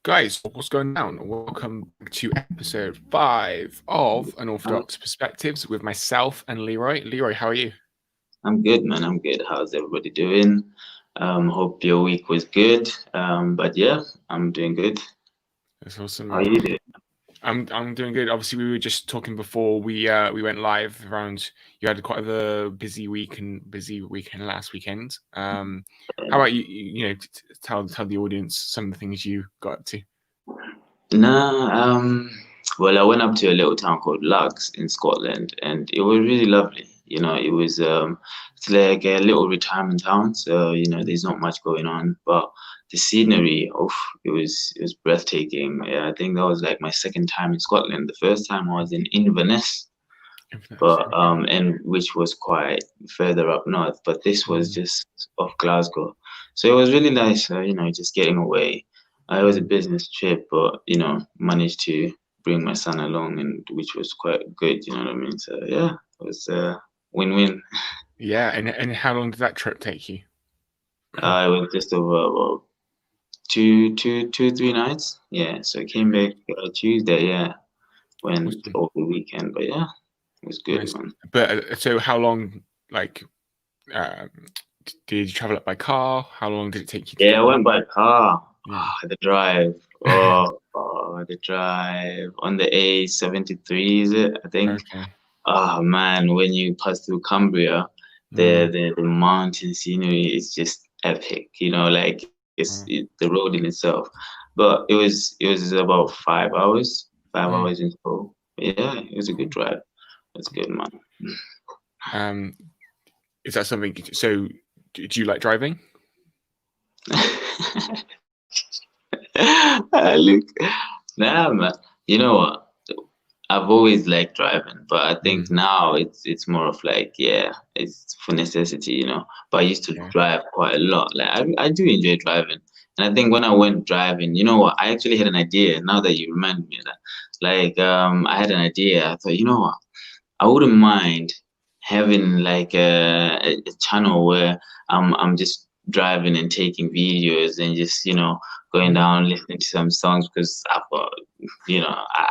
Guys, what's going down? Welcome to episode 5 of I'm, Unorthodox Perspectives with myself and Leroy. Leroy, how are you? I'm good, man. I'm good. How's everybody doing? Hope your week was good. But yeah, I'm doing good. That's awesome, How are man. you doing? I'm doing good. Obviously, we were just talking before we went live around. You had quite a busy weekend last weekend. How about you? Tell the audience some of the things you got up to. Nah, well, I went up to a little town called Lugs in Scotland, and it was really lovely. It's like a little retirement town, so there's not much going on, but the scenery, it was breathtaking. Yeah, I think that was like my second time in Scotland. The first time I was in Inverness, but Okay. and which was quite further up north, but this was Mm, just off Glasgow. So it was really nice, just getting away. It was a mm. business trip, but managed to bring my son along, and which was quite good. You know what I mean? So yeah, it was a win-win. Yeah, and how long did that trip take you? It was just over about 3 nights. Yeah, so I came back Tuesday. Yeah, went Awesome. over the weekend, but yeah, it was good, Nice. man. But so how long, like, um, did you travel up by car? How long did it take you to Yeah, get I there? went by car. Yeah. The drive. The drive on the A73, is it? I think. Okay. Oh man, when you pass through Cumbria, Mm, the mountain scenery is just epic. Like mm, the road in itself. But it was about 5 hours, five mm. hours in total. Yeah, it was a good Cool. drive. It's Cool. good, man. Um, is that something? So, do you like driving? Look, nah, man. You know what? I've always liked driving, but I think Mm, now it's more of like, yeah, it's for necessity. But I used to yeah. drive quite a lot. Like I do enjoy driving. And I think when I went driving, you know what, I actually had an idea now that you remind me of that. Like I had an idea. I thought, you know what, I wouldn't mind having like a channel where I'm just driving and taking videos and just going Mm, down listening to some songs because I've got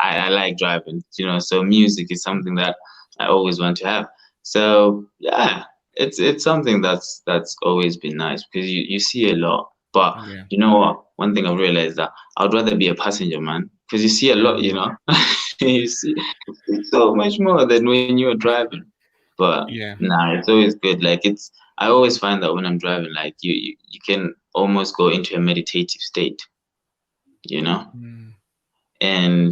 I like driving, so music is something that I always want to have. So yeah, it's something that's always been nice because you see a lot. But yeah. you know what? One thing I've realized that I'd rather be a passenger, man, because you see a lot, Mm, you see so much more than when you're driving. But yeah. nah, it's always good. Like I always find that when I'm driving, like you can almost go into a meditative state, you know? Mm, And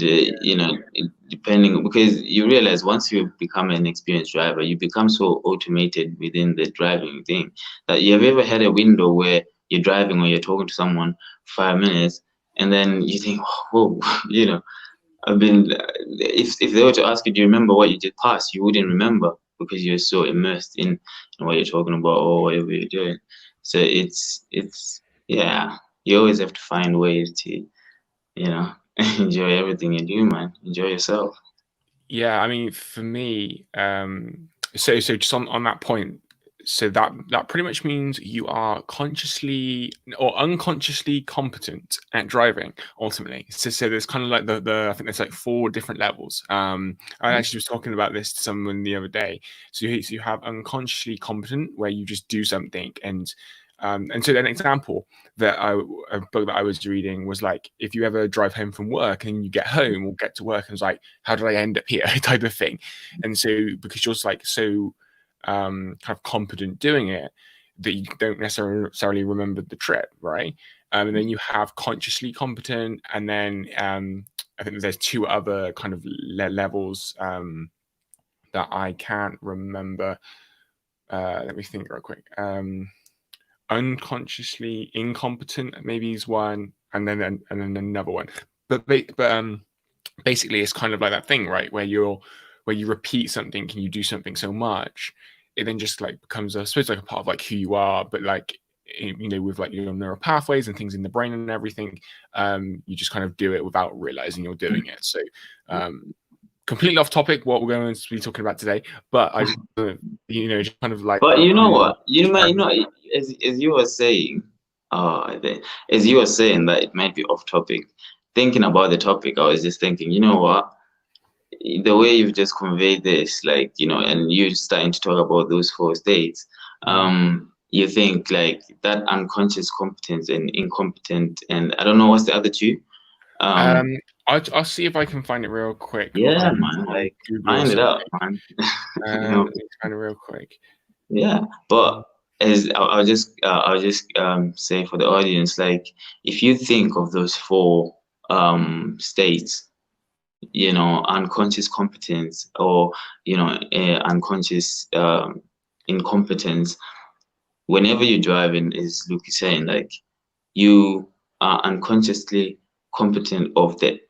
depending, because you realize once you become an experienced driver, you become so automated within the driving thing that you have ever had a window where you're driving or you're talking to someone for 5 minutes, and then you think, oh, I've been if they were to ask you, do you remember what you did past, you wouldn't remember because you're so immersed in what you're talking about or whatever you're doing. So it's yeah, you always have to find ways to enjoy everything you do, man. Enjoy yourself. yeah. I mean, for me, so just on that point, so that pretty much means you are consciously or unconsciously competent at driving ultimately. So there's kind of like the I think there's like 4 different levels. I actually was talking about this to someone the other day. So you have unconsciously competent, where you just do something, and so an example that a book that I was reading was like, if you ever drive home from work and you get home or get to work and it's like, how did I end up here type of thing. And so because you're like so kind of confident doing it, that you don't necessarily remember the trip, right? And then you have consciously competent, and then I think there's 2 other kind of levels that I can't remember. Let me think real quick. Unconsciously incompetent maybe is one, and then another one. But basically it's kind of like that thing, right, where you repeat something and you do something so much, it then just like becomes, I suppose, like a part of like who you are. But like, with like your neural pathways and things in the brain and everything, you just kind of do it without realizing you're doing it. So um completely off topic what we're going to be talking about today, but I just just kind of like But you know on what? You might, driving. as you were saying. As you were saying that it might be off topic, thinking about the topic, I was just thinking, you know what? The way you've just conveyed this, like, and you starting to talk about those four states, Mm. you think like that unconscious competence and incompetent, and I don't know what's the other two. Um, Um, I'll see if I can find it real quick yeah, on man, like Google or find it something. out, man. You know, Let me find it real quick. yeah. But as I'll just say for the audience, like if you think of those four states, unconscious competence or unconscious incompetence. Whenever you're driving, is Luke is saying, like you are unconsciously competent of the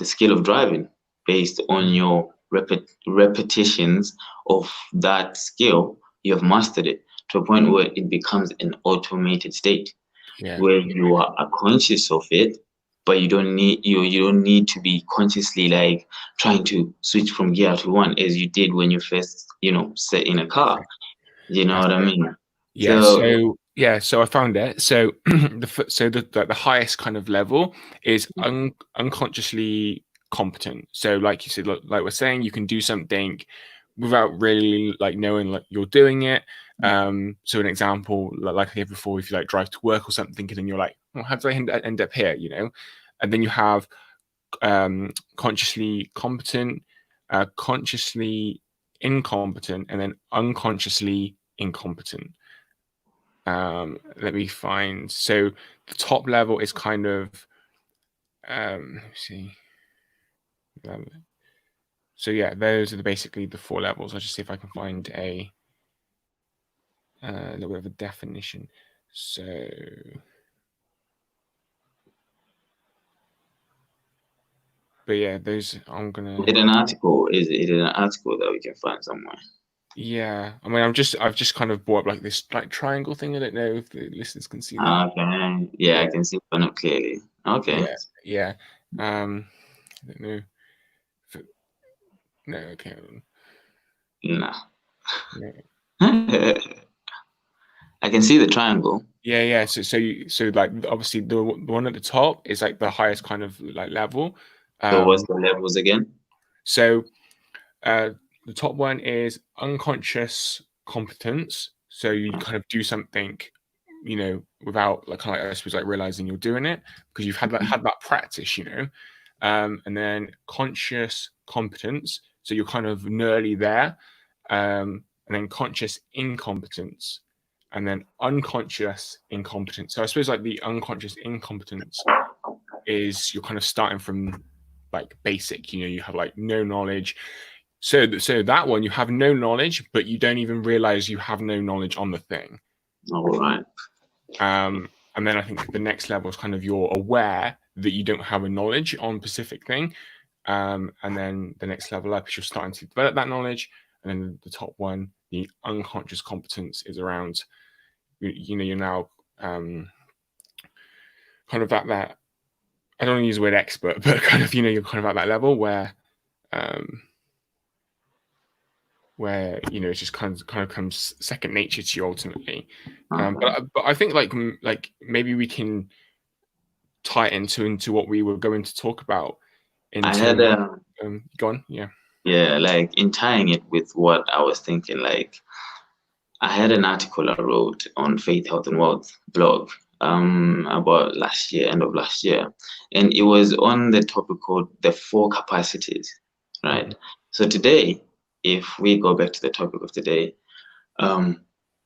skill of driving based on your repetitions of that skill. You have mastered it to a point where it becomes an automated state Yeah, where you are conscious of it, but you don't need to be consciously like trying to switch from gear to one as you did when you first set in a car. perfect. You know That's what I it. mean? Yeah, So so I found it. So the highest kind of level is unconsciously competent. So like you said, like we're saying, you can do something without really like knowing like you're doing it. So an example, like I gave before, if you like drive to work or something, and then you're like, oh, how did I end up here? And then you have consciously competent, consciously incompetent, and then unconsciously incompetent. Let me find. So the top level is kind of let me see. So yeah, those are basically the four levels. I'll just see if I can find a little bit of a definition. So, but yeah, those I'm gonna. is it an article that we can find somewhere? Yeah, I mean, I've just kind of brought up like this like triangle thing. I don't know if the listeners can see that. Okay, yeah, Yeah, I can see it not clearly. Okay. yeah, yeah. I don't know. No, okay. Nah. No. I can see the triangle. Yeah. So like obviously the one at the top is like the highest kind of like level. So what's Um, the levels again? so uh, the top one is unconscious competence. So you kind of do something, without like kind of I suppose like realizing you're doing it because you've had that practice. And then conscious competence. So you're kind of nearly there. And then conscious incompetence, and then unconscious incompetence. So I suppose like the unconscious incompetence is you're kind of starting from like basic. You have like no knowledge. So that one you have no knowledge, but you don't even realize you have no knowledge on the thing. All right. And then I think the next level is kind of you're aware that you don't have a knowledge on a specific thing. And then the next level up is you're starting to develop that knowledge. And then the top one, the unconscious competence, is around, you're now kind of at that, I don't want to use the word expert, but kind of, you're kind of at that level um, where it's just kind of comes second nature to you ultimately. Okay. But I think like maybe we can tie it into what we were going to talk about in I had terms. Go on, yeah. yeah, like in tying it with what I was thinking, like I had an article I wrote on Faith, Health, and Wealth blog about last year, end of last year, and it was on the topic called the four capacities, Mhm. right? So today, if we go back to the topic of today, um,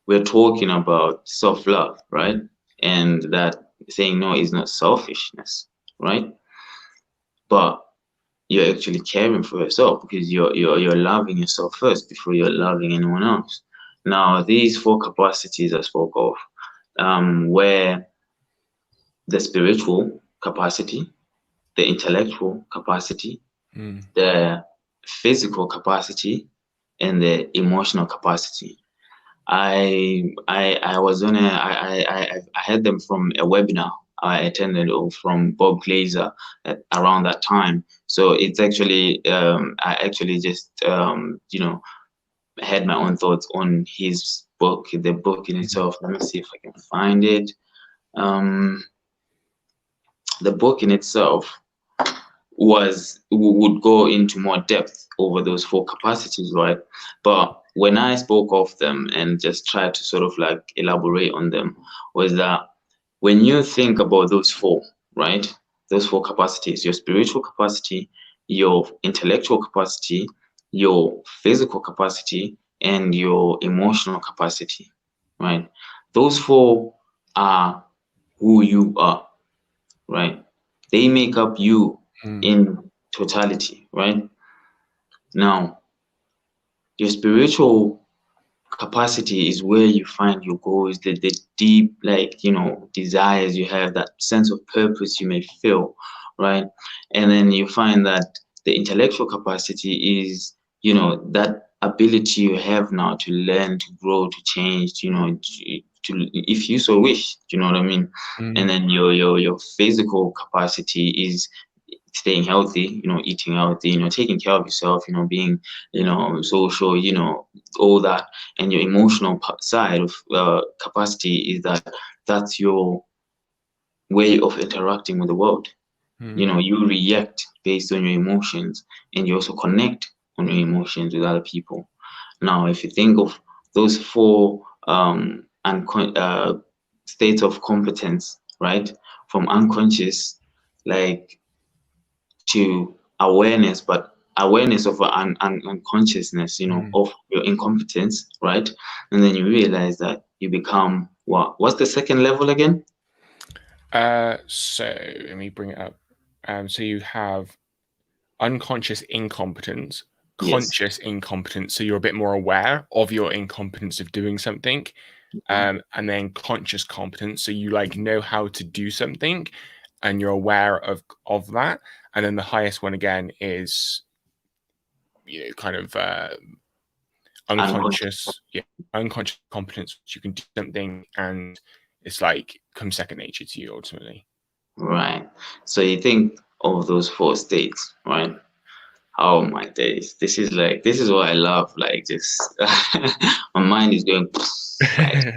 we're talking about self-love, right? And that saying no is not selfishness, right? But you're actually caring for yourself because you're loving yourself first before you're loving anyone else. Now, these four capacities I spoke of, where the spiritual capacity, the intellectual capacity, Mm. the physical capacity, and the emotional capacity. I was on I had them from a webinar I attended from Bob Glazer around that time. So it's actually I actually just had my own thoughts on his book, the book in Mhm. itself. Let me see if I can find it. um, the book in itself would go into more depth over those four capacities, right? But when I spoke of them and just tried to sort of like elaborate on them, was that when you think about those four, right? Those four capacities, your spiritual capacity, your intellectual capacity, your physical capacity, and your emotional capacity, right? Those four are who you are, right? They make up you Mm, in totality, right? Now, your spiritual capacity is where you find your goals, the deep, like, desires you have, that sense of purpose you may feel, right? And then you find that the intellectual capacity is, that ability you have now to learn, to grow, to change, if you so wish, do you know what I mean? And mm, then your physical capacity is staying healthy, eating healthy, taking care of yourself, being, social, all that. And your emotional side of capacity is that's your way of interacting with the world. mm, You react based on your emotions, and you also connect on your emotions with other people. Now, if you think of those four states of competence, right, from unconscious, like, to awareness, but awareness of unconsciousness, mm. of your incompetence, right? And then you realize that you become what? What's the second level again? So let me bring it up. So you have unconscious incompetence, Yes. conscious incompetence. So you're a bit more aware of your incompetence of doing something, and then conscious competence. So you like know how to do something, and you're aware of that. And then the highest one again is kind of Unconscious. unconscious, yeah, unconscious competence. Which you can do something, and it's like comes second nature to you ultimately. Right. So you think of those four states, right? Oh my days. This is what I love. Like, just my mind is going like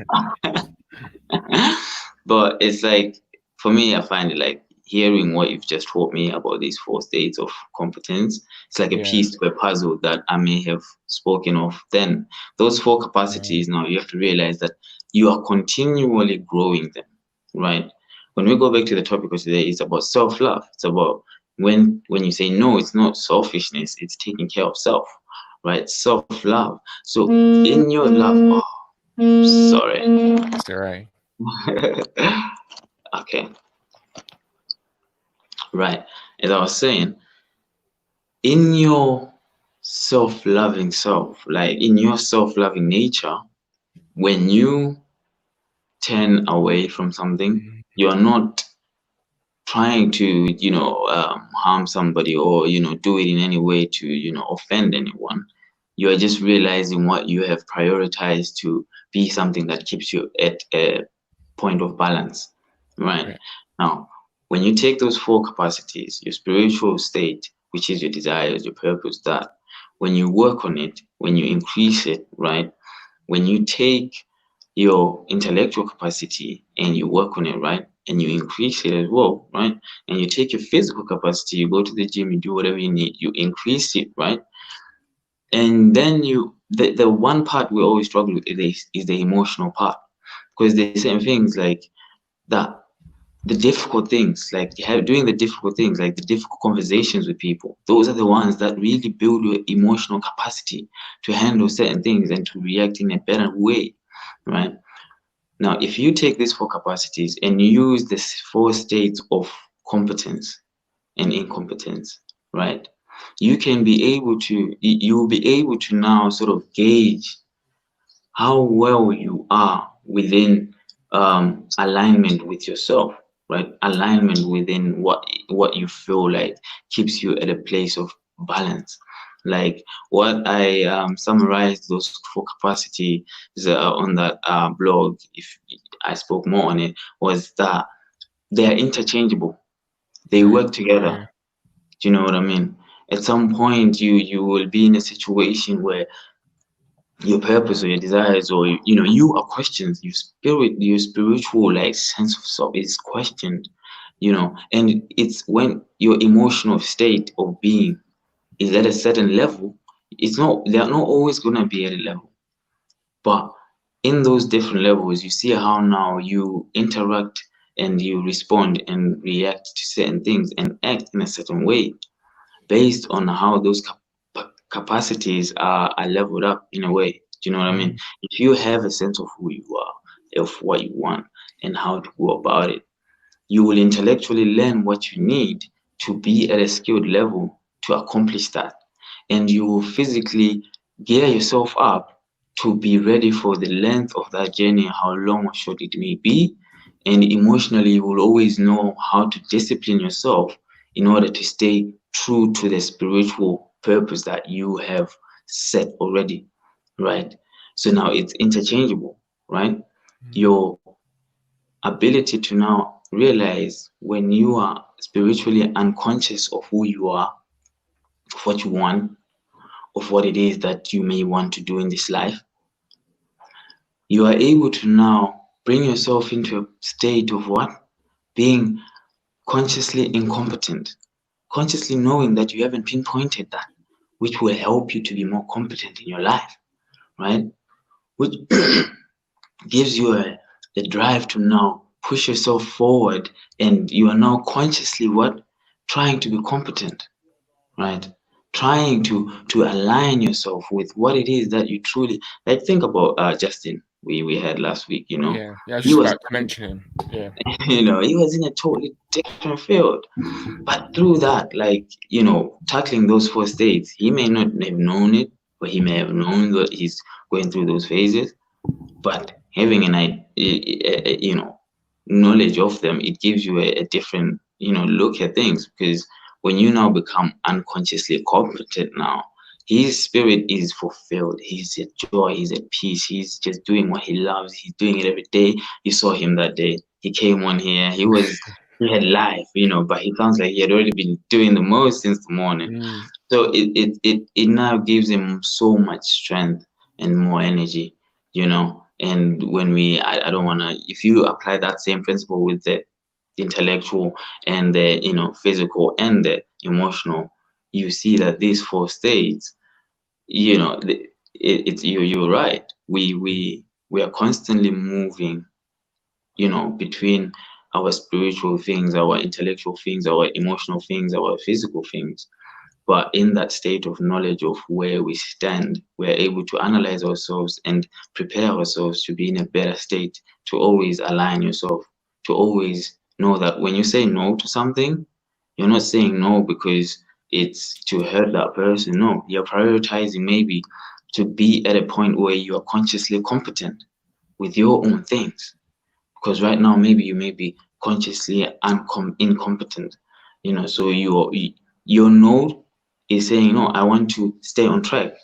but it's like, for me, I find it like hearing what you've just taught me about these four states of competence. It's like a Yeah. piece to a puzzle that I may have spoken of. Then those four Right. capacities, now you have to realize that you are continually growing them, right? When we go back to the topic of today, it's about self-love. It's about when you say no, it's not selfishness, it's taking care of self, right? Self-love. So in your love, oh, sorry. That's all right. Okay, right. As I was saying, in your self-loving self, like in your self-loving nature, when you turn away from something, Mm, you're not trying to, harm somebody, or, do it in any way to, offend anyone. You are just realizing what you have prioritized to be something that keeps you at a point of balance, right? right. Now, when you take those four capacities, your spiritual state, which is your desires, your purpose, that when you work on it, when you increase it, right? When you take your intellectual capacity and you work on it, right? And you increase it as well, right? And you take your physical capacity, you go to the gym, you do whatever you need, you increase it, right? And then the one part we always struggle with is the emotional part, because there's certain things like that, the difficult things, like doing the difficult things, like the difficult conversations with people. Those are the ones that really build your emotional capacity to handle certain things and to react in a better way, right? Now, if you take these four capacities and use these four states of competence and incompetence, right? You will be able to now sort of gauge how well you are within alignment with yourself, right? Alignment within what you feel like keeps you at a place of balance. Like what I summarized those four capacities on that blog, if I spoke more on it, was that they are interchangeable. They Right. work together. Yeah. Do you know what I mean? At some point, you will be in a situation where your purpose or your desires, or you are questioned. Your spiritual like sense of self is questioned. And it's when your emotional state of being is at a certain level. They're not always gonna be at a level, but in those different levels, you see how now you interact and you respond and react to certain things and act in a certain way based on how those capacities are leveled up in a way. Do you know what I mean? Mm. If you have a sense of who you are, of what you want, and how to go about it, you will intellectually learn what you need to be at a skilled level to accomplish that. And you will physically gear yourself up to be ready for the length of that journey, how long or short it may be. And emotionally, you will always know how to discipline yourself in order to stay true to the spiritual purpose that you have set already, right? So now it's interchangeable, right? Mm. Your ability to now realize when you are spiritually unconscious of who you are, of what you want, of what it is that you may want to do in this life, you are able to now bring yourself into a state of what? Being consciously incompetent, consciously knowing that you haven't pinpointed that, which will help you to be more competent in your life, right? Which gives you a drive to now push yourself forward, and you are now consciously what? Trying to be competent, right? Trying to align yourself with what it is that you truly like. Think about Justin we had last week. Yeah, yeah. I was He just was about to mention him. Yeah. he was in a totally different field, but through that, like, tackling those four states, he may not have known it, but he may have known that he's going through those phases. But having knowledge of them, it gives you a different look at things, because when you now become unconsciously competent now, his spirit is fulfilled, he's at joy, he's at peace, he's just doing what he loves, he's doing it every day. You saw him that day, he came on here, he had life, but he sounds like he had already been doing the most since the morning. Mm. So it now gives him so much strength and more energy, And when I don't want to, if you apply that same principle with the intellectual and the, physical and the emotional, you see that these four states, it's you're right. We are constantly moving, between our spiritual things, our intellectual things, our emotional things, our physical things. But in that state of knowledge of where we stand, we're able to analyze ourselves and prepare ourselves to be in a better state, to always align yourself, to always know that when you say no to something, you're not saying no because it's to hurt that person. No, you're prioritizing maybe to be at a point where you are consciously competent with your own things. Because right now, maybe you may be consciously incompetent, so your no is saying, no, I want to stay on track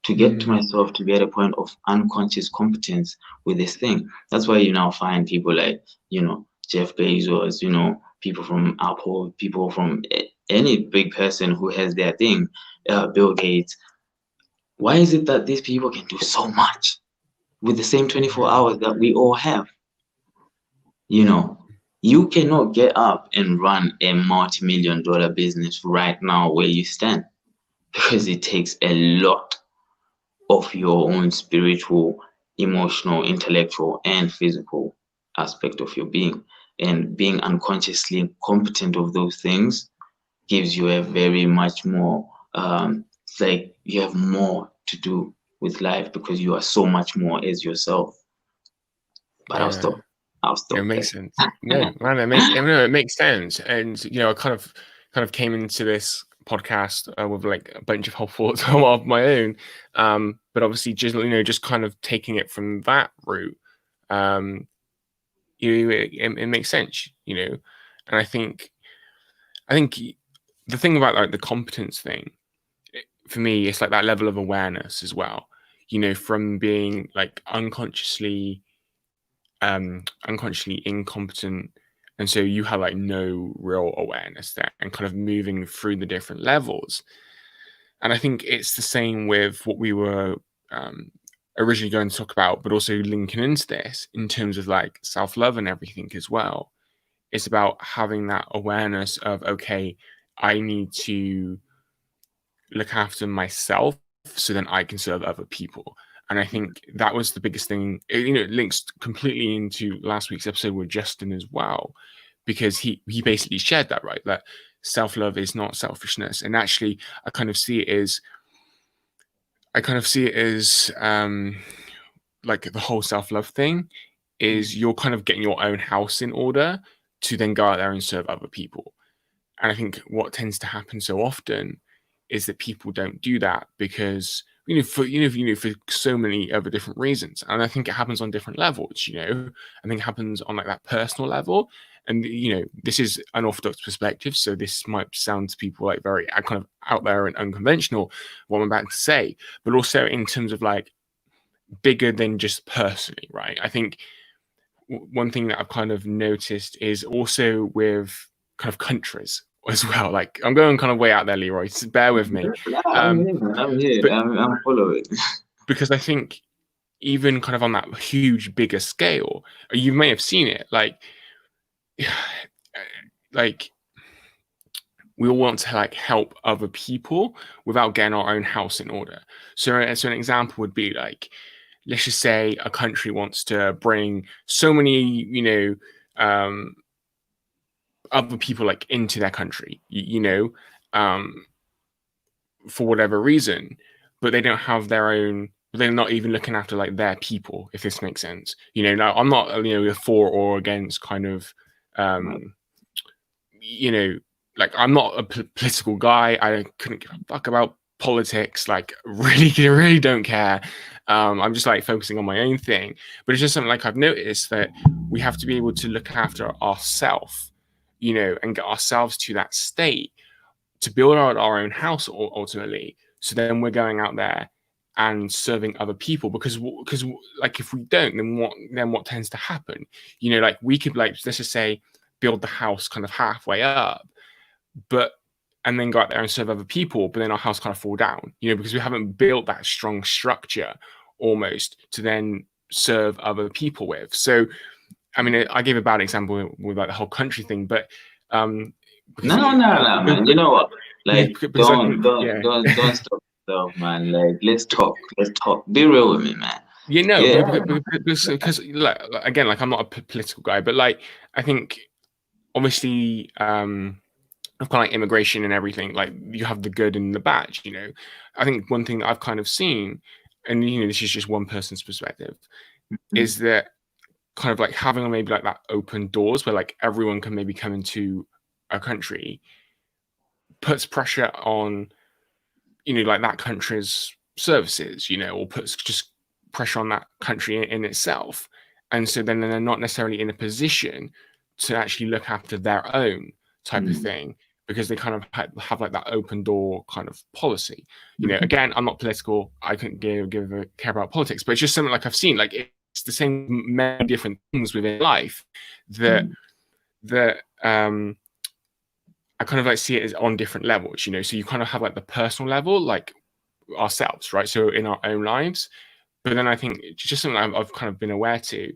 to get to Mm. myself to be at a point of unconscious competence with this thing. That's why you now find people like, Jeff Bezos, people from Apple, people from any big person who has their thing, Bill Gates. Why is it that these people can do so much with the same 24 Yeah. hours that we all have? You Yeah. know, you cannot get up and run a multi-million dollar business right now where you stand, because it takes a lot of your own spiritual, emotional, intellectual, and physical aspect of your being. And being unconsciously competent of those things gives you a very much more, it's like you have more to do with life because you are so much more as yourself. But I'll Yeah. stop. I'll It stop there. makes sense. No, man, it makes sense. And I kind of came into this podcast with like a bunch of whole thoughts of my own. But obviously just kind of taking it from that route, um, it makes sense, And I think the thing about like the competence thing, for me, it's like that level of awareness as well. From being like unconsciously incompetent, and so you have like no real awareness there, and kind of moving through the different levels. And I think it's the same with what we were originally going to talk about, but also linking into this in terms of like self-love and everything as well. It's about having that awareness of, okay, I need to look after myself so then I can serve other people. And I think that was the biggest thing. It links completely into last week's episode with Justin as well, because he basically shared that, right? That self-love is not selfishness. And actually, I kind of see it as like the whole self-love thing is you're kind of getting your own house in order to then go out there and serve other people. And I think what tends to happen so often is that people don't do that because for so many other different reasons. And I think it happens on different levels. I think it happens on like that personal level. And this is unorthodox perspective, so this might sound to people like very kind of out there and unconventional, what I'm about to say, but also in terms of like bigger than just personally, right? I think one thing that I've kind of noticed is also with kind of countries as well. Like I'm going kind of way out there, Leroy. So bear with me. I'm here, man. I'm here. But I'm following. because I think even kind of on that huge, bigger scale, you may have seen it. Like we all want to like help other people without getting our own house in order. So an example would be like, let's just say a country wants to bring so many, other people like into their country, for whatever reason, but they don't have their own. They're not even looking after like their people, if this makes sense. Now I'm not, for or against kind of, like I'm not a political guy. I couldn't give a fuck about politics. Like really don't care. I'm just like focusing on my own thing. But it's just something like I've noticed that we have to be able to look after ourselves, and get ourselves to that state to build out our own house ultimately. So then we're going out there and serving other people because like if we don't, then what tends to happen? Like we could like let's just say build the house kind of halfway up, and then go out there and serve other people, but then our house kind of fall down, because we haven't built that strong structure almost to then serve other people with. So, I mean, I gave a bad example with like the whole country thing, but no, man. You know what? Like, don't stop yourself, man. Like, let's talk. Be real with me, man. Because like, again, like I'm not a political guy, but like I think obviously of kind of like immigration and everything, like you have the good and the bad. I think one thing that I've kind of seen, and this is just one person's perspective, is that kind of like having maybe like that open doors where like everyone can maybe come into a country puts pressure on like that country's services, or puts just pressure on that country in itself. And so then they're not necessarily in a position to actually look after their own type of thing, because they kind of have like that open door kind of policy. Again, I'm not political. I couldn't give a care about politics, but it's just something like I've seen. Like it's the same many different things within life that I kind of like see it as on different levels. So you kind of have like the personal level, like ourselves, right? So in our own lives, but then I think just something I've kind of been aware to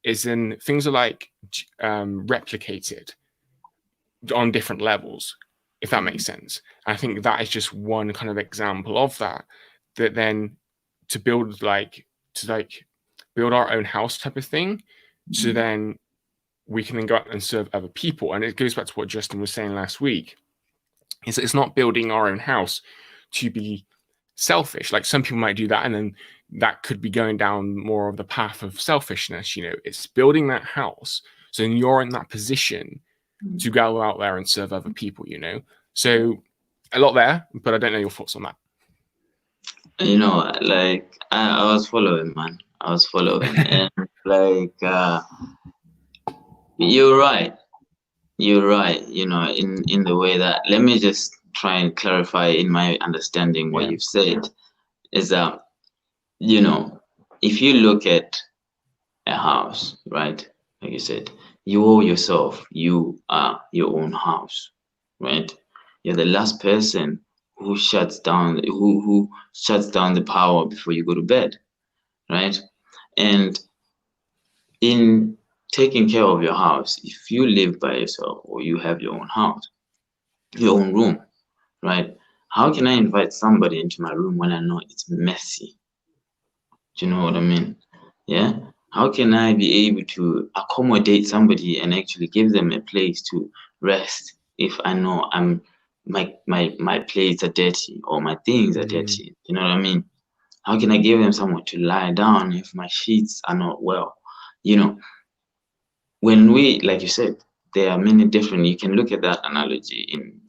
is then things are like replicated on different levels, if that makes sense. And I think that is just one kind of example of that then to build build our own house type of thing, so then we can then go out and serve other people. And it goes back to what Justin was saying last week, is that it's not building our own house to be selfish. Like some people might do that, and then that could be going down more of the path of selfishness. It's building that house so then you're in that position to go out there and serve other people. So a lot there, but I don't know your thoughts on that. Like I was following, man. I was following, and like you're right. You're right. In the way that, let me just try and clarify in my understanding what you've said is that, if you look at a house, right? Like you said, you yourself, you are your own house, right? You're the last person who shuts down the power before you go to bed, right? And in taking care of your house, if you live by yourself or you have your own house, your own room, right? How can I invite somebody into my room when I know it's messy? Do you know what I mean? Yeah. How can I be able to accommodate somebody and actually give them a place to rest if I know my plates are dirty or my things are Mm, dirty? You know what I mean? How can I give them somewhere to lie down if my sheets are not well? You know, when we, like you said, there are many different, you can look at that analogy in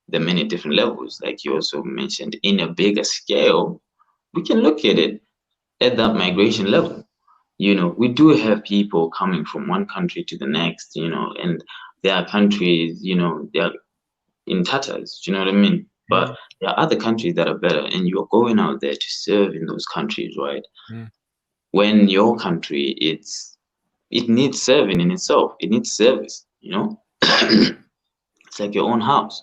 the many different levels, like you also mentioned, in a bigger scale, we can look at it at that migration level. You know, we do have people coming from one country to the next, you know, and there are countries, you know, they are in tatters, do you know what I mean? But mm, there are other countries that are better, and you're going out there to serve in those countries, right? mm, When your country, it needs serving in itself, it needs service, you know? It's like your own house,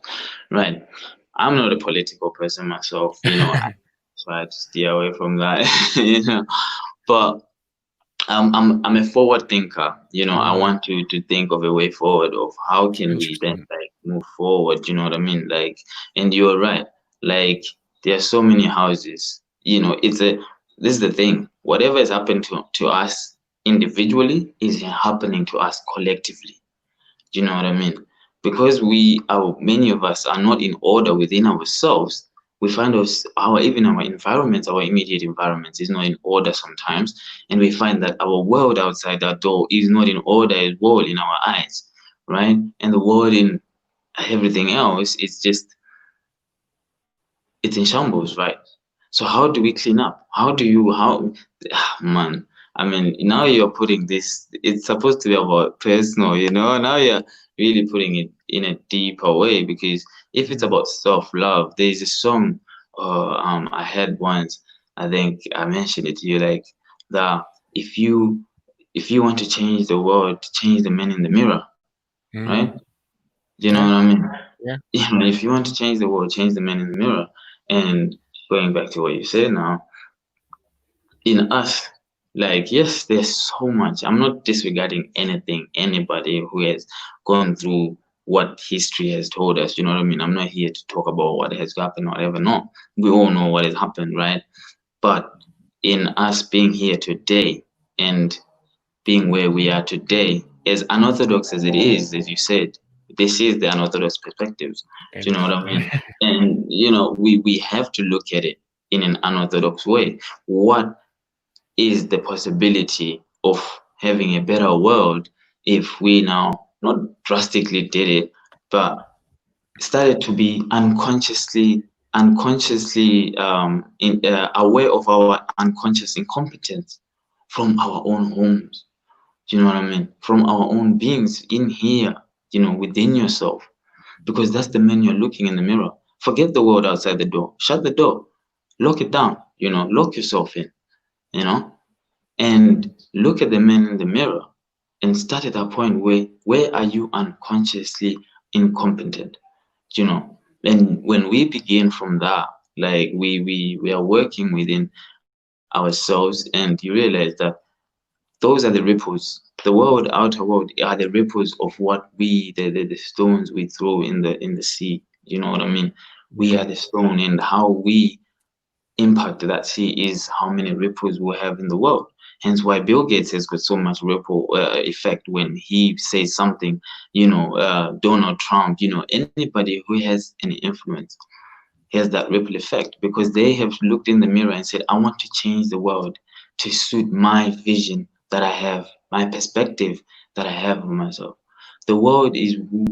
right? I'm not a political person myself, you know, I try to steer away from that, you know, but I'm a forward thinker. You know, I mm. want to think of a way forward of how can we then 100%. like move forward. You know what I mean? Like, and you're right. Like, there are so many houses. You know, this is the thing. Whatever has happened to us individually is happening to us collectively. Do you know what I mean? Because many of us are not in order within ourselves. We find our even our environments, our immediate environments, is not in order sometimes, and we find that our world outside that door is not in order as well in our eyes, right? And the world in everything else is just it's in shambles, right? So how do we clean up? How man, I mean, now you're putting this, it's supposed to be about personal, you know, now you're really putting it in a deeper way because if it's Mm, about self-love, there's a song I had once, I think I mentioned it to you, like that if you want to change the world, change the man in the mirror, right? mm. Do you know Yeah, what I mean? yeah. You know, if you want to change the world, change the man in the mirror. And going back to what you said now, in us, like, yes, there's so much. I'm not disregarding anything, anybody who has gone through what history has told us. You know what I mean? I'm not here to talk about what has happened or whatever. No, we all know what has happened, right? But in us being here today and being where we are today, as unorthodox as it is, as you said, this is the unorthodox perspectives. Do you know what Indeed. I mean? And you know, we have to look at it in an unorthodox way. What is the possibility of having a better world if we now not drastically did it, but started to be unconsciously aware of our unconscious incompetence from our own homes. Do you know what I mean? From our own beings in here, you know, within yourself. Because that's the man you're looking in the mirror. Forget the world outside the door. Shut the door. Lock it down. You know, lock yourself in, you know, and look at the man in the mirror and start at that point where are you unconsciously incompetent? You know, and when we begin from that, like we are working within ourselves and you realize that those are the ripples. The world, outer world, are the ripples of what the stones we throw in the sea. You know what I mean? We are Mm, the stone, and how we impact that sea is how many ripples we have in the world. Hence, why Bill Gates has got so much ripple effect when he says something. You know, Donald Trump. You know, anybody who has any influence has that ripple effect because they have looked in the mirror and said, I want to change the world to suit my vision that I have, my perspective that I have of myself. The world is who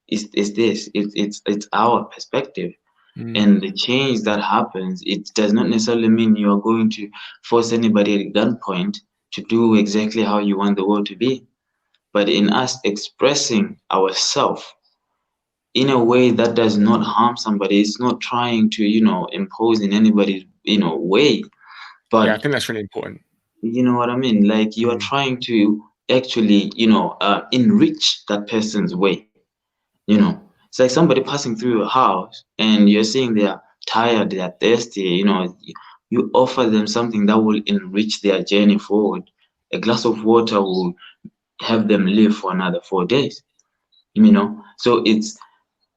is this. It's our perspective. mm. And the change that happens, it does not necessarily mean you are going to force anybody at gunpoint to do exactly how you want the world to be. But in us expressing ourselves in a way that does not harm somebody. It's not trying to, you know, impose in anybody's, you know, way. Yeah, I But think that's really important. you know what I mean? Like you are Mm, trying to actually, you know, enrich that person's way. You know, it's like somebody passing through your house and you're seeing they're tired, they're thirsty, you know, You offer them something that will enrich their journey forward. A glass of water will help them live for another 4 days. So it's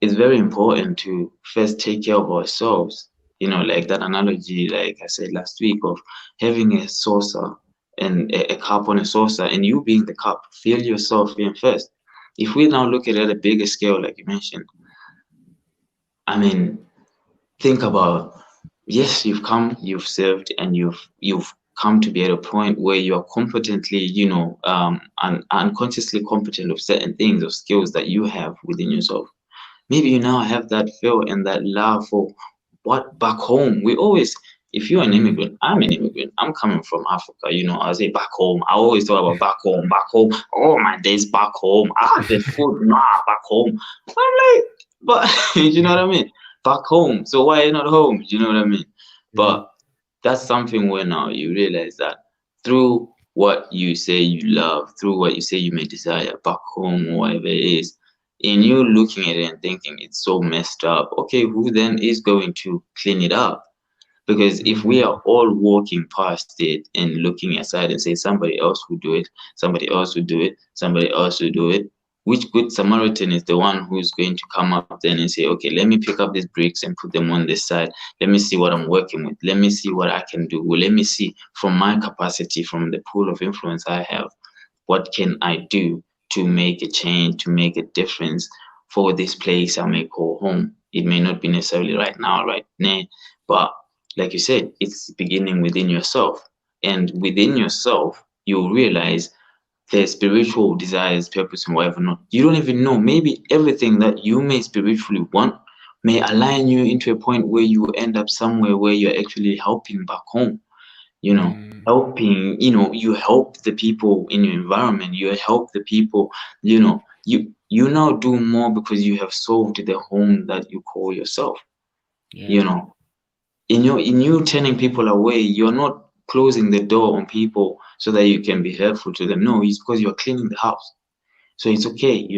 very important to first take care of ourselves. Like that analogy, like I said last week, of having a saucer and a cup on a saucer, and you being the cup, fill yourself in first. If we now look at it at a bigger scale, like you mentioned, I mean, think about, yes, you've come, you've served, and you've come to be at a point where you're competently, unconsciously competent of certain things, of skills that you have within yourself. Maybe you now have that feel and that love for what back home. We always, if you're an Mm, immigrant, I'm an immigrant. I'm coming from Africa. I say back home. I always talk about back home, back home. Oh, my days back home. The food, nah, back home. I'm like, but you know what I mean? Back home. So why are you not home? You know what I mean? mm, But that's something where now you realize that through what you say you love, through what you say you may desire back home or whatever it is, in you looking at it and thinking it's so messed up, okay, who then is going to clean it up? Because if we mm, are all walking past it and looking aside and say somebody else will do it, somebody else will do it, somebody else will do it, which good Samaritan is the one who's going to come up then and say, okay, let me pick up these bricks and put them on this side. Let me see what I'm working with. Let me see what I can do. Well, let me see from my capacity, from the pool of influence I have, what can I do to make a change, to make a difference for this place I may call home? It may not be necessarily right now, right now, but like you said, it's beginning within yourself. And within yourself, you'll realize their spiritual desires, purpose, and whatever not. You don't even know. Maybe everything that you may spiritually want may align you into a point where you end up somewhere where you're actually helping back home, mm. helping, you help the people in your environment, you help the people, you now do more because you have solved the home that you call yourself, you Yeah, know. In you turning people away, you're not closing the door on people so that you can be helpful to them. No, it's because you're cleaning the house. So it's okay.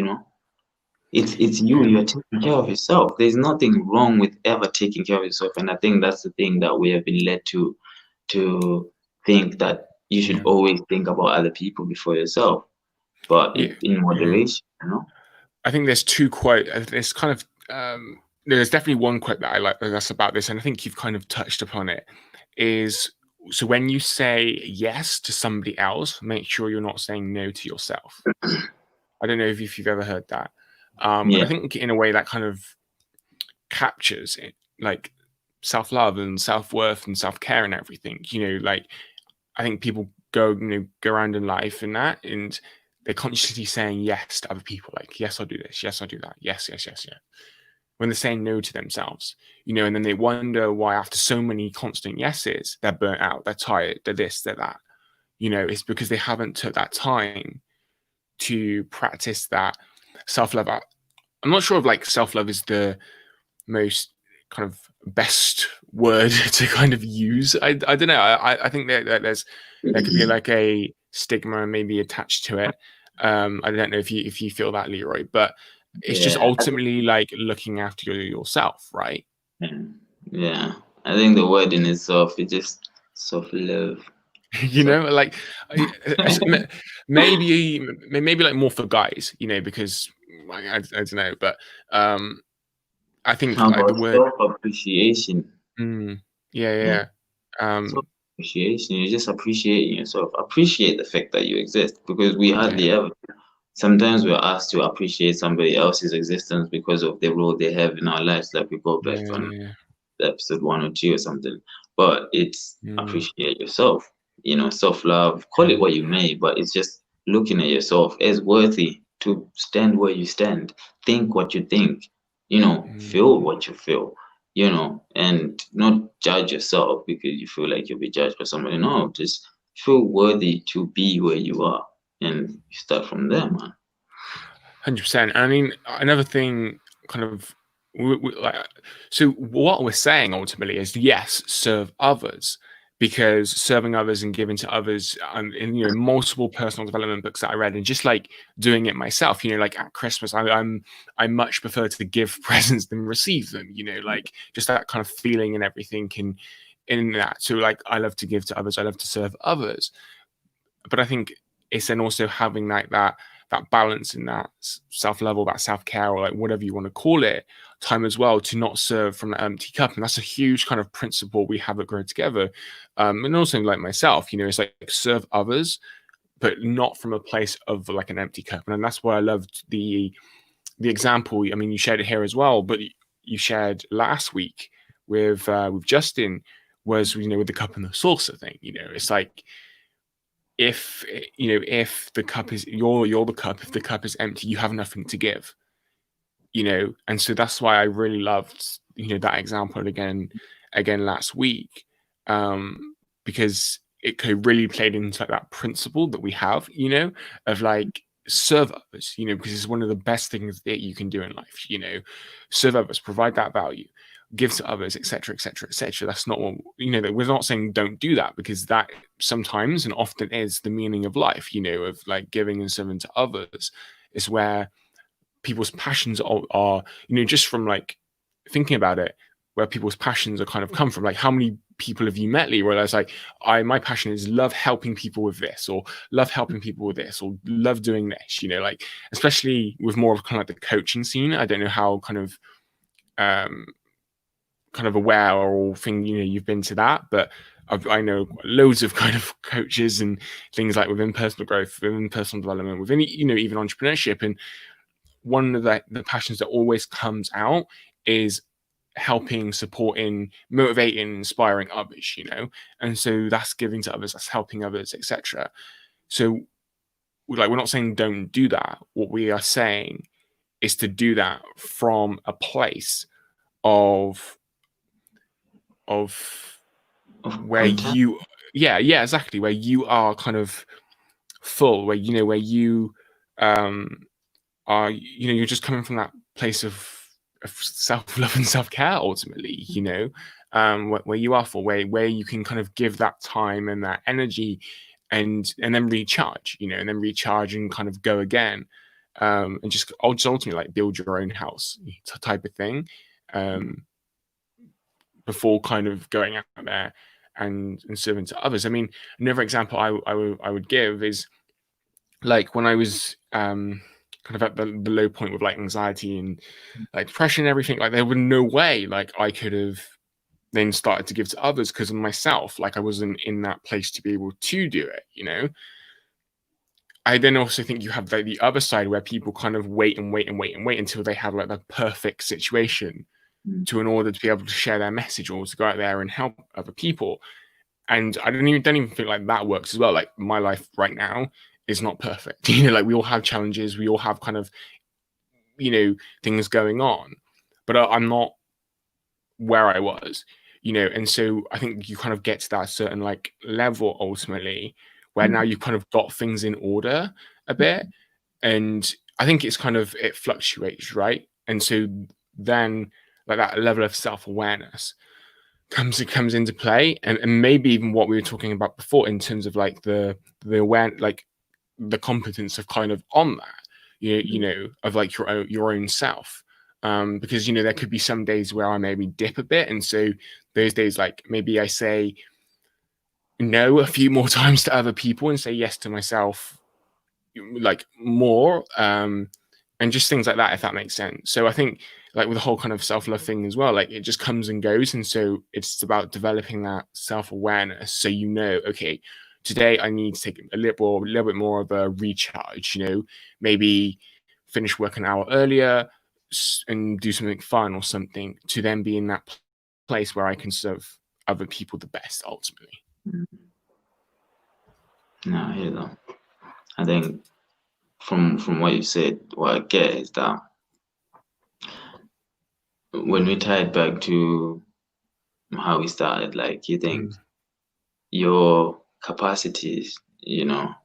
It's you. yeah, You're taking care of yourself. There's nothing wrong with ever taking care of yourself. And I think that's the thing that we have been led to think that you should yeah, always think about other people before yourself, but yeah, in yeah. moderation. I think there's two quote. There's kind of there's definitely one quote that I like that's about this, and I think you've kind of touched upon it. Is so when you say yes to somebody else, make sure you're not saying no to yourself. I don't know if you've ever heard that, but I Yeah. think in a way that kind of captures it, like self love and self worth and self care and everything. Like I think people go around in life and that, and they're consciously saying yes to other people, like yes, I'll do this, yes, I'll do that, yes, yes, yes, yeah. When they're saying no to themselves, and then they wonder why after so many constant yeses, they're burnt out, they're tired, they're this, they're that. It's because they haven't took that time to practice that self love. I'm not sure if like self love is the most kind of best word to kind of use. I don't know. I think that there could be like a stigma maybe attached to it. I don't know if you feel that, Leroy, but it's just Yeah. ultimately like looking after yourself, right? Yeah. I think the word in itself is just self-love. So Like maybe like more for guys, because like, I don't know, but um, I think how like the about word, self-appreciation? mm, yeah, yeah, Yeah. yeah. Um, Self-appreciation. You're just appreciating yourself. Appreciate the fact that you exist, because we yeah, hardly ever. Sometimes we're asked to appreciate somebody else's existence because of the role they have in our lives, like we go back on yeah, episode 1 or 2 or something. But it's mm, appreciate yourself, self-love, call yeah, it what you may, but it's just looking at yourself as worthy to stand where you stand, think what you think, mm, feel what you feel, and not judge yourself because you feel like you'll be judged by somebody. No, just feel worthy to be where you are, and you start from there, man. 100%. I mean, another thing, kind of, like, so what we're saying ultimately is yes, serve others, because serving others and giving to others, in multiple personal development books that I read, and just like doing it myself, like at Christmas, I much prefer to give presents than receive them. Like just that kind of feeling and everything in that. So like, I love to give to others, I love to serve others, but I think it's then also having like that balance in that self level, that self care, or like whatever you want to call it, time as well, to not serve from an empty cup. And that's a huge kind of principle we have at Grow Together. And also like myself, it's like serve others, but not from a place of like an empty cup. And that's why I loved the example. I mean, you shared it here as well, but you shared last week with Justin, was with the cup and the saucer thing. It's like, if the cup is, you're the cup, if the cup is empty, you have nothing to give. And so that's why I really loved that example again last week, because it could really played into like that principle that we have, of like, serve others, because it's one of the best things that you can do in life. Serve others, provide that value, give to others, etc., etc., etc. That's not what, that we're not saying don't do that, because that sometimes and often is the meaning of life, of like giving and serving to others. Is where people's passions are, just from like thinking about it, where people's passions are kind of come from. Like, how many people have you met, Lee, where it's like, my passion is love helping people with this, or love helping people with this, or love doing this, like, especially with more of kind of like the coaching scene. I don't know how kind of aware or thing you've been to that, but I know loads of kind of coaches and things like within personal growth, within personal development, within even entrepreneurship. And one of the passions that always comes out is helping, supporting, motivating, inspiring others, and so that's giving to others, that's helping others, etc. So like, we're not saying don't do that. What we are saying is to do that from a place of where content. you, yeah, exactly, where you are kind of full, where where you are, you're just coming from that place of self-love and self-care ultimately, where you are full, where you can kind of give that time and that energy, and then recharge, and then recharge and kind of go again, and just ultimately like build your own house type of thing, before kind of going out there and serving to others. I mean, another example I would give is like, when I was kind of at the low point with like anxiety and like depression and everything, like, there was no way like I could have then started to give to others because of myself. Like, I wasn't in that place to be able to do it. I then also think you have like the other side, where people kind of wait and wait and wait and wait until they have like the perfect situation in order to be able to share their message, or to go out there and help other people. And I don't even think like that works as well. Like, my life right now is not perfect. Like, we all have challenges, we all have kind of things going on, but I'm not where I was, and so I think you kind of get to that certain like level ultimately, where now you've kind of got things in order a bit. And I think it's kind of, it fluctuates, right? And so then like that level of self-awareness comes into play, and maybe even what we were talking about before in terms of like the awareness, like the competence of kind of on that, of like your own self. Because there could be some days where I maybe dip a bit, and so those days, like, maybe I say no a few more times to other people and say yes to myself like more, and just things like that, if that makes sense. So I think like with the whole kind of self-love thing as well, like, it just comes and goes, and so it's about developing that self-awareness, so okay, today I need to take a little bit more of a recharge, maybe finish work an hour earlier and do something fun or something, to then be in that place where I can serve other people the best ultimately. No, I hear that. I think from what you said, what I get is that when we tie it back to how we started, like, you think your capacities,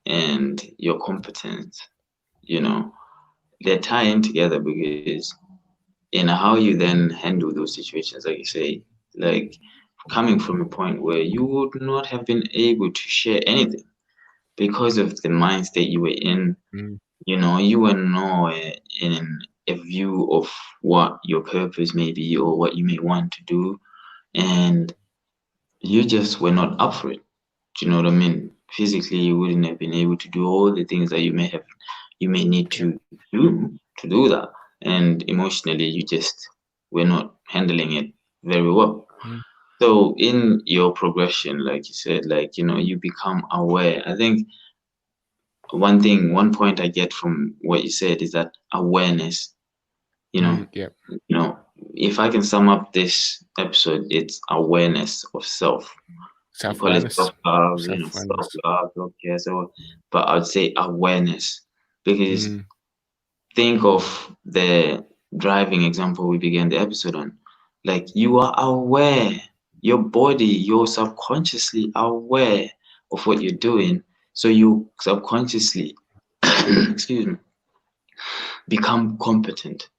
and your competence, they're tying together, because in how you then handle those situations, like you say, like, coming from a point where you would not have been able to share anything because of the mind state you were in. You were nowhere in a view of what your purpose may be or what you may want to do. And you just were not up for it. Do you know what I mean? Physically, you wouldn't have been able to do all the things that you may need Yeah. to do that, and emotionally, you just were not handling it very well. Mm, So in your progression, like you said, like you become aware. I think one point I get from what you said is that awareness. You know, yeah. you know, if I can sum up this episode, it's awareness of self. You call it Self-awareness. self-love, Self-awareness. self-love, self-care, so, but I'd say awareness, because Mm, think of the driving example we began the episode on. Like, you are aware, your body, you're subconsciously aware of what you're doing, so you subconsciously, excuse me, become competent,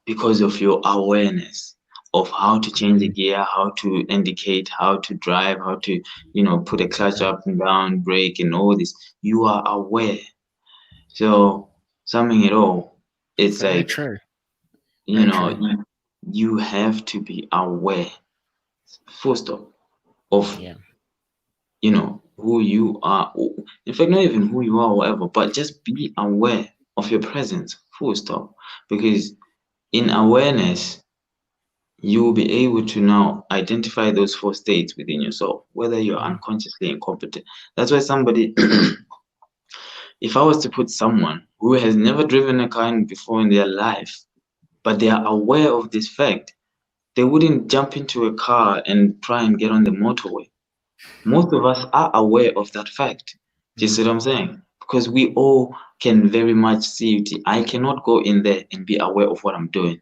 because of your awareness of how to change the mm, gear, how to indicate, how to drive, how to, put a clutch yeah. up and down, brake, and all this. You are aware. So, summing it all, it's Very like, true. you Very know, true. you, you have to be aware, full stop, of, Yeah. who you are. In fact, not even who you are, or whatever, but just be aware of your presence, full stop. Because in awareness, you will be able to now identify those four states within yourself, whether you're Mm, unconsciously incompetent. That's why somebody, if I was to put someone who has never driven a car before in their life, but they are aware of this fact, they wouldn't jump into a car and try and get on the motorway. Most of us are aware of that fact. Do you see what mm, I'm saying? Because we all can very much see it. I cannot go in there and be aware of what I'm doing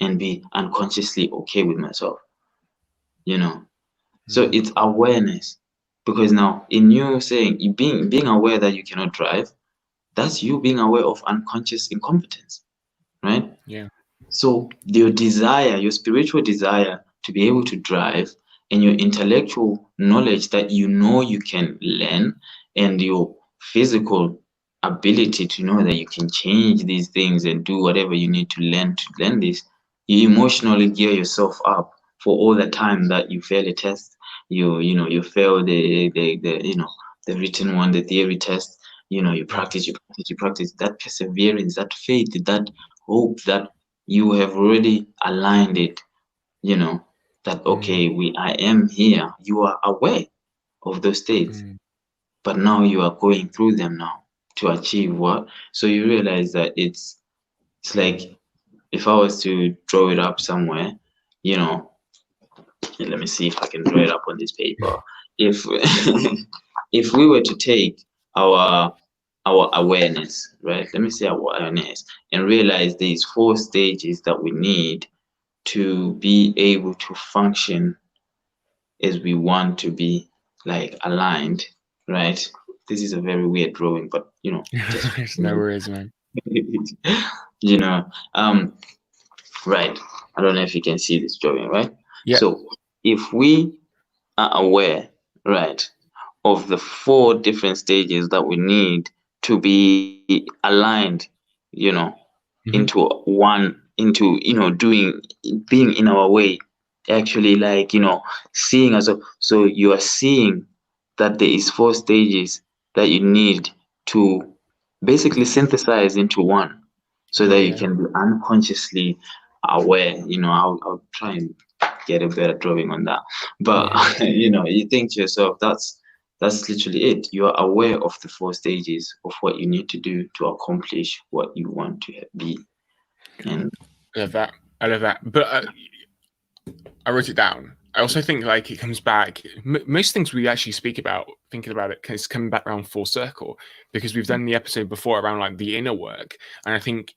and be unconsciously okay with myself, you know. So mm. it's awareness. Because now, in you saying you being aware that you cannot drive, that's you being aware of unconscious incompetence, right? Yeah. So your desire, your spiritual desire to be able to drive, and your intellectual knowledge that you can learn, and your physical ability to know that you can change these things and do whatever you need to learn this, you emotionally gear yourself up for all the time that you fail a test, you fail the written one, the theory test, you Yeah. practice, you practice, that perseverance, that faith, that hope, that you have already aligned it, you know, that Mm, okay, I am here. You are aware of those states, mm, but now you are going through them now to achieve what? So you realize that it's like, if I was to draw it up somewhere, you know, let me see if I can draw it up on this paper. If if we were to take our our awareness, right? Let me say our awareness, and realize these four stages that we need to be able to function as we want to be, like, aligned, right? This is a very weird drawing, but just There's no worries, man. you know, um, right. I don't know if you can see this drawing, right? Yeah. So if we are aware, right, of the four different stages that we need to be aligned, you know, into Hmm. doing, being in our way, actually, like, seeing us. So you are seeing that there is four stages that you need to basically synthesize into one, so that you Yeah. can be unconsciously aware. I'll try and get a better drawing on that. But Yeah. you think to yourself, that's literally it. You are aware of the four stages of what you need to do to accomplish what you want to be. And I love that. I love that. But I wrote it down. I also think like it comes back. Most things we actually speak about, thinking about it, is coming back around full circle because we've done the episode before around like the inner work, and I think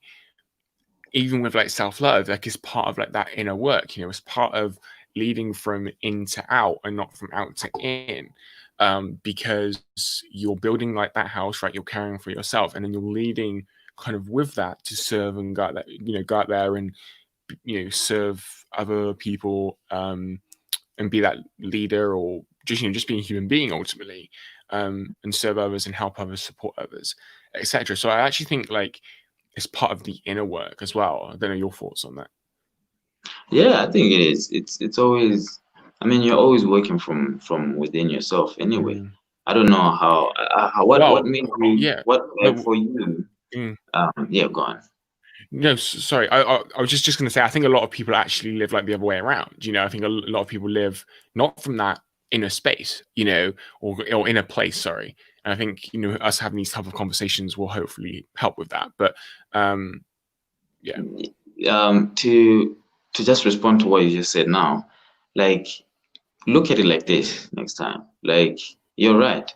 even with like self-love, like it's part of like that inner work. It's part of leading from in to out and not from out to in. Because you're building like that house, right? You're caring for yourself, and then you're leading kind of with that to serve and go out that, go out there and serve other people, and be that leader, or just being a human being ultimately, and serve others and help others, support others, etc. So I actually think like it's part of the inner work as well. I don't know your thoughts on that. yeah, I think it is. It's always. I mean, you're always working from within yourself anyway. Mm. I don't know what Well, made you, yeah. what, like, No, for you. mm. Yeah, go on. No, sorry. I was just going to say, I think a lot of people actually live like the other way around. I think a lot of people live not from that inner space, or inner place. Sorry. And I think us having these type of conversations will hopefully help with that. But yeah. To just respond to what you just said now, like, look at it like this next time. Like, you're right.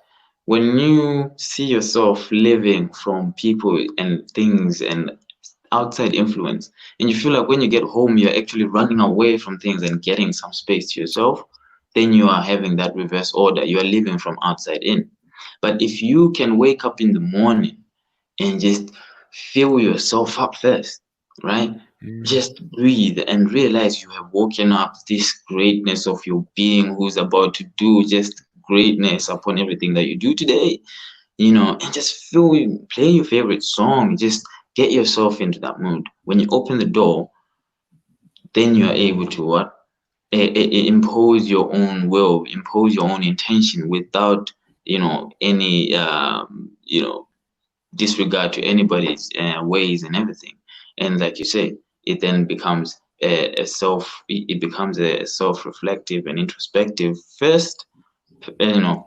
When you see yourself living from people and things and outside influence, and you feel like when you get home, you're actually running away from things and getting some space to yourself, then you are having that reverse order. You are living from outside in. But if you can wake up in the morning and just fill yourself up first, right? Mm, Just breathe and realize you have woken up this greatness of your being who's about to do just greatness upon everything that you do today, and just play your favorite song, just get yourself into that mood. When you open the door, then you are able to what? Impose your own will, impose your own intention without, any, disregard to anybody's ways and everything. And like you say, it then becomes it becomes a self-reflective and introspective first, you know,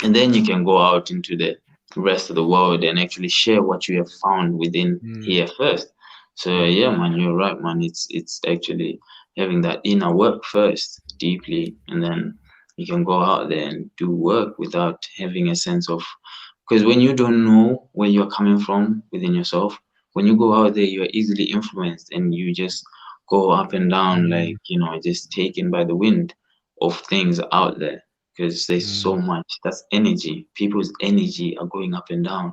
and then you can go out into the rest of the world and actually share what you have found within mm, here first. So yeah. yeah, man, you're right, man. It's actually having that inner work first deeply, and then you can go out there and do work without having a sense of, because when you don't know where you're coming from within yourself, when you go out there, you're easily influenced and you just go up and down, Mm, like, just taken by the wind of things out there, because there's so mm, much. That's energy. People's energy are going up and down.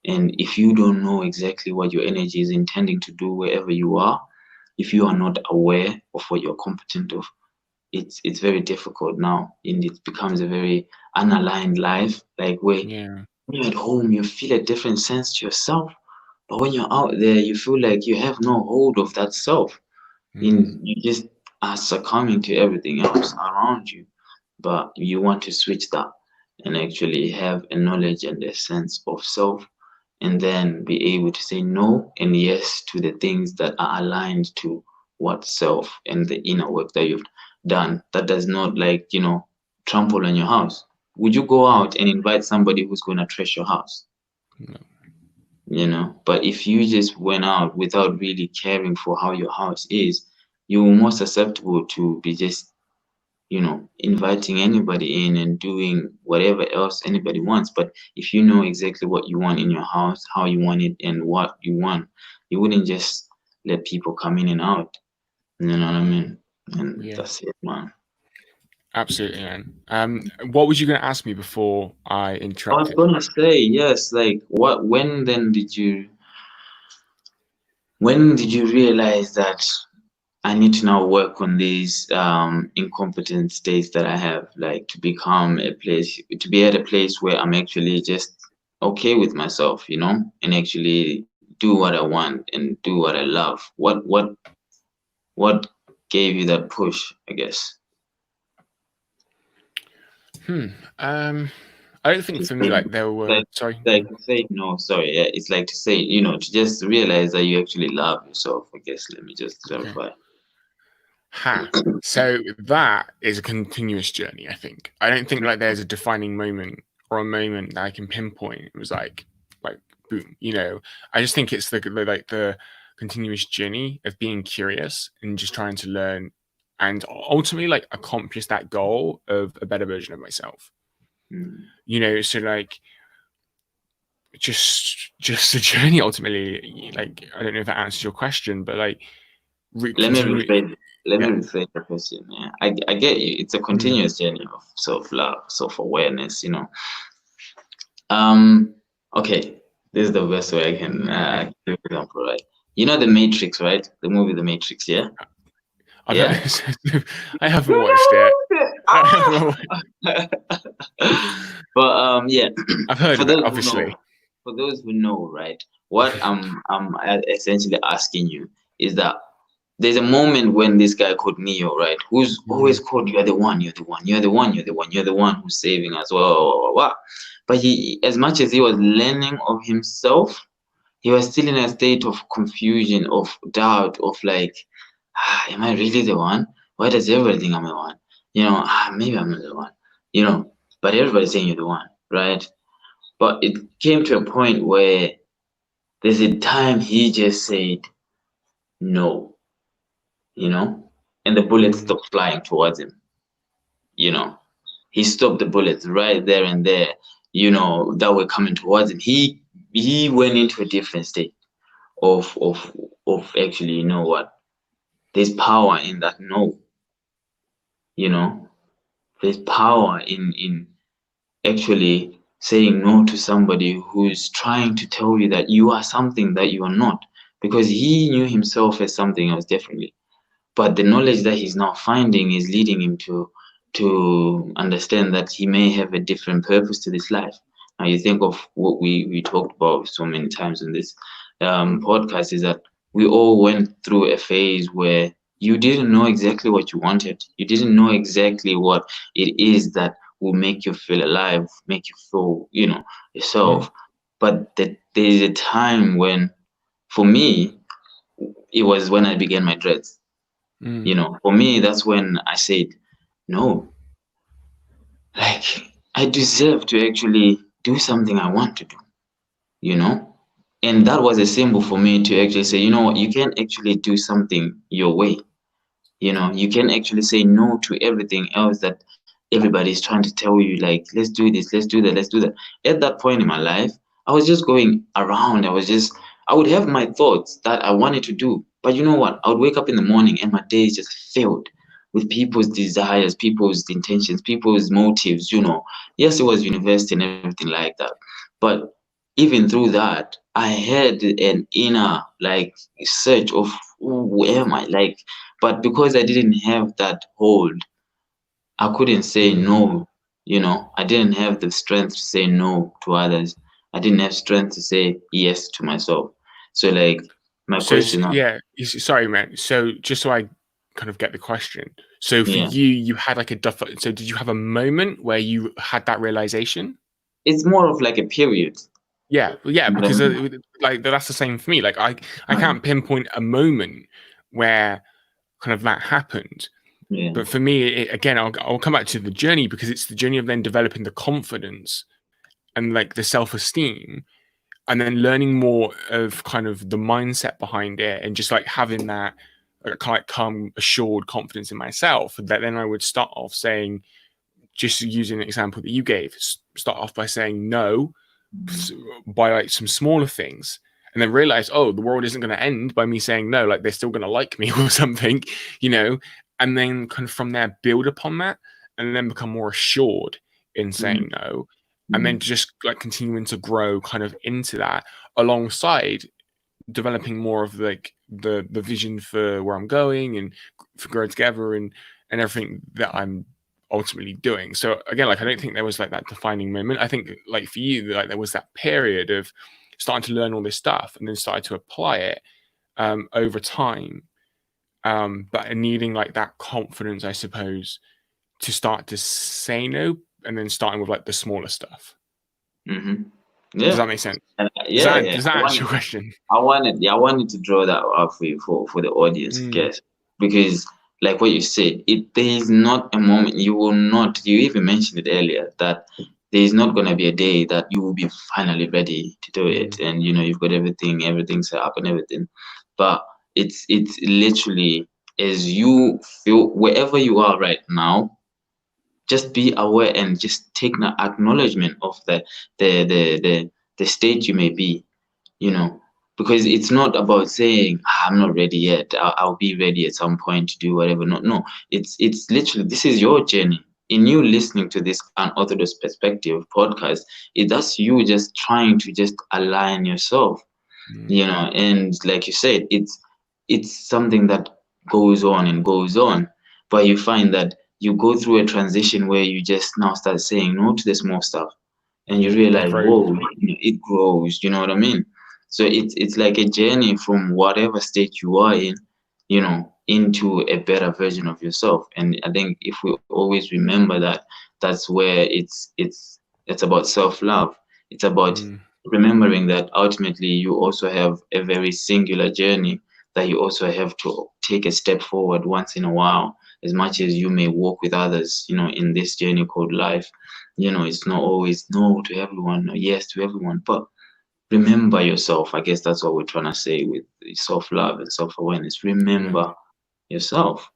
And if you don't know exactly what your energy is intending to do wherever you are, if you are not aware of what you're competent of, it's very difficult now. And it becomes a very unaligned life, like where yeah. when you're at home, you feel a different sense to yourself. But when you're out there, you feel like you have no hold of that self. Mm, And you just are succumbing to everything else around you. But you want to switch that and actually have a knowledge and a sense of self, and then be able to say no and yes to the things that are aligned to what self and the inner work that you've done, that does not, like, trample on your house. Would you go mm, out and invite somebody who's going to trash your house? no, But if you just went out without really caring for how your house is, you're more susceptible to be just, inviting anybody in and doing whatever else anybody wants. But if you know exactly what you want in your house, how you want it, and what you want, you wouldn't just let people come in and out. You know what I mean? And yeah. that's it, man. Absolutely, man. What was you going to ask me before I I was interrupted? gonna say, yes, like, when did you realize that I need to now work on these incompetent states that I have, like, to be at a place where I'm actually just okay with myself, and actually do what I want and do what I love. What gave you that push, I guess? Hmm. Um, I don't think To for me, say, like there were. like, Sorry. like to say no, sorry, yeah, it's like to say, to just realize that you actually love yourself, I guess. Let me just Okay. clarify. So that is a continuous journey. I think. I don't think like there's a defining moment or a moment that I can pinpoint. It was like boom. I just think it's the continuous journey of being curious and just trying to learn and ultimately like accomplish that goal of a better version of myself. Mm. So like just the journey ultimately. Like I don't know if that answers your question, but like Let me continue. rephrase. Let me Yeah. rephrase the question. Yeah, I get you. It's a Mm, continuous journey of self-love, self-awareness. Um. Okay, this is the best way I can okay. give example. Right. You know the Matrix, right? The movie The Matrix. Yeah. I've Yeah. I haven't watched it. I haven't wa- But yeah, I've heard for of it, those who know, obviously. right? What I'm essentially asking you is that, there's a moment when this guy called Neo, right? Who's always Mm. called, you're the one, you're the one, you're the one, you're the one, you're the one who's saving us. Well, but he, as much as he was learning of himself, he was still in a state of confusion, of doubt, of like, am I really the one? Why does everybody think I'm the one? Maybe I'm not the one. But everybody's saying you're the one, right? But it came to a point where there's a time he just said no, you know, and the bullets Mm. stopped flying towards him. You know, he stopped the bullets right there and there. That were coming towards him. He went into a different state of actually, you know what? There's power in that no. You know, there's power in actually saying no to somebody who's trying to tell you that you are something that you are not, because he knew himself as something else differently. But the knowledge that he's now finding is leading him to understand that he may have a different purpose to this life. Now you think of what we talked about so many times in this podcast, is that we all went through a phase where you didn't know exactly what you wanted. You didn't know exactly what it is that will make you feel alive, make you feel, Mm. yourself. But there's a time when, for me, it was when I began my dreads. Mm. For me, that's when I said, no, like, I deserve to actually do something I want to do, you know? And that was a symbol for me to actually say, you know what, you can actually do something your way. You can actually say no to everything else that everybody's trying to tell you, like, let's do this, let's do that, let's do that. At that point in my life, I was just going around. I would have my thoughts that I wanted to do. But you know what? I would wake up in the morning and my day is just filled with people's desires, people's intentions, people's motives. Yes, it was university and everything like that. But even through that, I had an inner, like, search of who am I? Like, but because I didn't have that hold, I couldn't say Mm. no. I didn't have the strength to say no to others. I didn't have strength to say yes to myself. So, like, my question now, Yeah, sorry, man. So just so I kind of get the question. So for yeah, you, you had like a so did you have a moment where you had that realization? it's more of like a period. Yeah, well, yeah, You know what I because mean? like that's the same for me. Like I Right. can't pinpoint a moment where kind of that happened. Yeah. But for me, again, I'll come back to the journey, because it's the journey of then developing the confidence and like the self-esteem, and then learning more of kind of the mindset behind it, and just like having that kind of like calm, assured confidence in myself, that then I would start off saying, just using the example that you gave, start off by saying no by like some smaller things, and then realize, oh, the world isn't going to end by me saying no, like they're still going to like me or something, you know, and then kind of from there build upon that, and then become more assured in Mm-hmm. saying no, and then just like continuing to grow kind of into that, alongside developing more of like the vision for where I'm going, and for Grow Together, and everything that I'm ultimately doing. So again, like I don't think there was like that defining moment. I think like for you, like there was that period of starting to learn all this stuff and then started to apply it over time. But needing like that confidence, I suppose, to start to say no, and then starting with like the smaller stuff. Mm-hmm. Does Yeah. that make sense? Does Yeah, that yeah. does that answer your question? I wanted to draw that out for you, for the audience, Mm, guys, because, like what you said, there is not a moment, you will not. You even mentioned it earlier, that there is not gonna be a day that you will be finally ready to do it, mm, and you've got everything set up and everything. But it's literally, as you feel wherever you are right now, just be aware and just take the acknowledgement of the state you may be, you know, because it's not about saying, I'm not ready yet. I'll be ready at some point to do whatever. No, no, it's literally, this is your journey. In you listening to this Unorthodox Perspective podcast, that's you just trying to just align yourself, mm. and like you said, it's something that goes on and goes on, but you find that you go through a transition where you just now start saying no to the small stuff, and you And it realize, grows. whoa, it grows. You know what I mean? So it's like a journey from whatever state you are in. into a better version of yourself. And I think if we always remember that, that's where it's about self-love. It's about remembering that ultimately you also have a very singular journey that you also have to take a step forward once in a while. As much as you may walk with others, in this journey called life, it's not always no to everyone or yes to everyone, but remember yourself. I guess that's what we're trying to say with self-love and self-awareness. Remember yourself.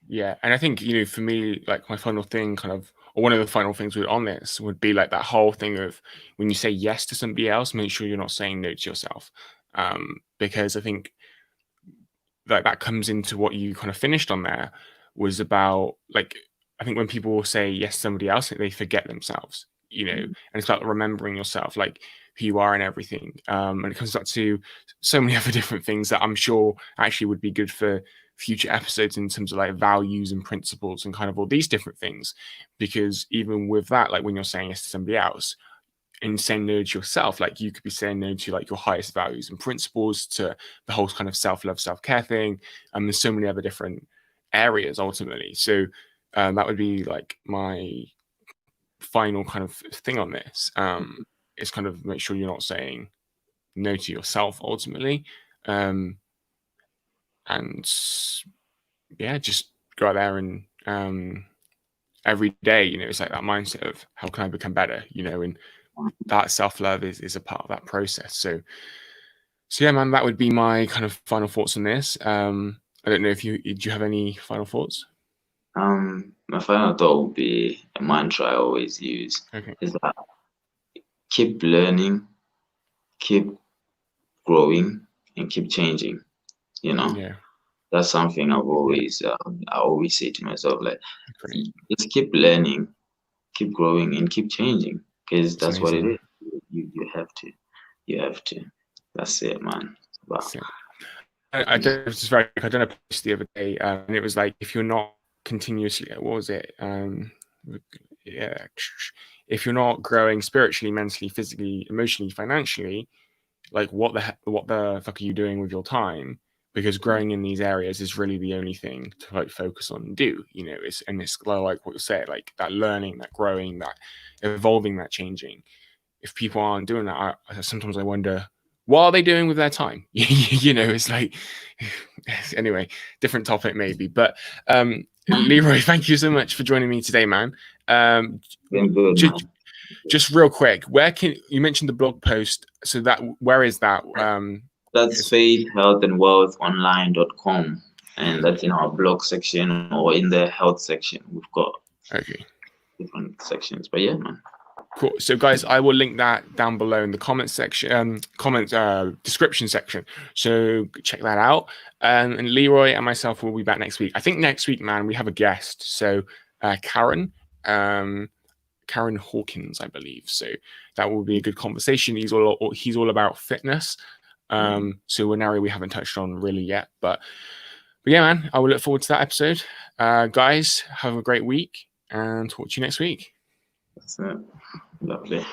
Yeah, and I think, for me, like my final thing or one of the final things on this would be like that whole thing of when you say yes to somebody else, make sure you're not saying no to yourself. Because I think like that comes into what you kind of finished on there, was about like, I think when people say yes to somebody else, they forget themselves, and it's about remembering yourself, like who you are and everything. And it comes back to so many other different things that I'm sure actually would be good for future episodes in terms of like values and principles and kind of all these different things. Because even with that, like when you're saying yes to somebody else, and saying no to yourself, like you could be saying no to like your highest values and principles, to the whole kind of self-love, self-care thing. And there's so many other different areas ultimately. So that would be like my final kind of thing on this. Is kind of make sure you're not saying no to yourself ultimately. And yeah, just go out there and every day, it's like that mindset of how can I become better, and that self-love is a part of that process. So yeah, man, that would be my kind of final thoughts on this. I don't know if do you have any final thoughts? My final thought would be a mantra I always use, Okay. is that keep learning, keep growing, and keep changing. Yeah. That's something Yeah. I always say to myself, like, Great. just keep learning, keep growing, and keep changing, because It's that's what amazing, it man. is. You have to. That's it, man. Wow. That's it. I don't, this is very, I done a post the other day, and it was like, if you're not continuously, what was it? Yeah, if you're not growing spiritually, mentally, physically, emotionally, financially, like what the fuck are you doing with your time? Because growing in these areas is really the only thing to like focus on and do. It's like what you say, like that learning, that growing, that evolving, that changing. If people aren't doing that, sometimes I wonder, what are they doing with their time? It's like, anyway, different topic maybe. But Leroy, thank you so much for joining me today, man. Been good, man. Just real quick, where can you mentioned the blog post? So where is that? That's faithhealthandwealthonline.com, and that's in our blog section or in the health section. We've got Okay, different sections, but yeah, man. cool. So guys, I will link that down below in the comment section, description section. So check that out. And Leroy and myself will be back next week. I think next week, man, we have a guest. So Karen Hawkins, I believe. So that will be a good conversation. He's all about fitness. So an area we haven't touched on really yet. But yeah, man, I will look forward to that episode. Guys, have a great week and talk to you next week. That's it. Lovely.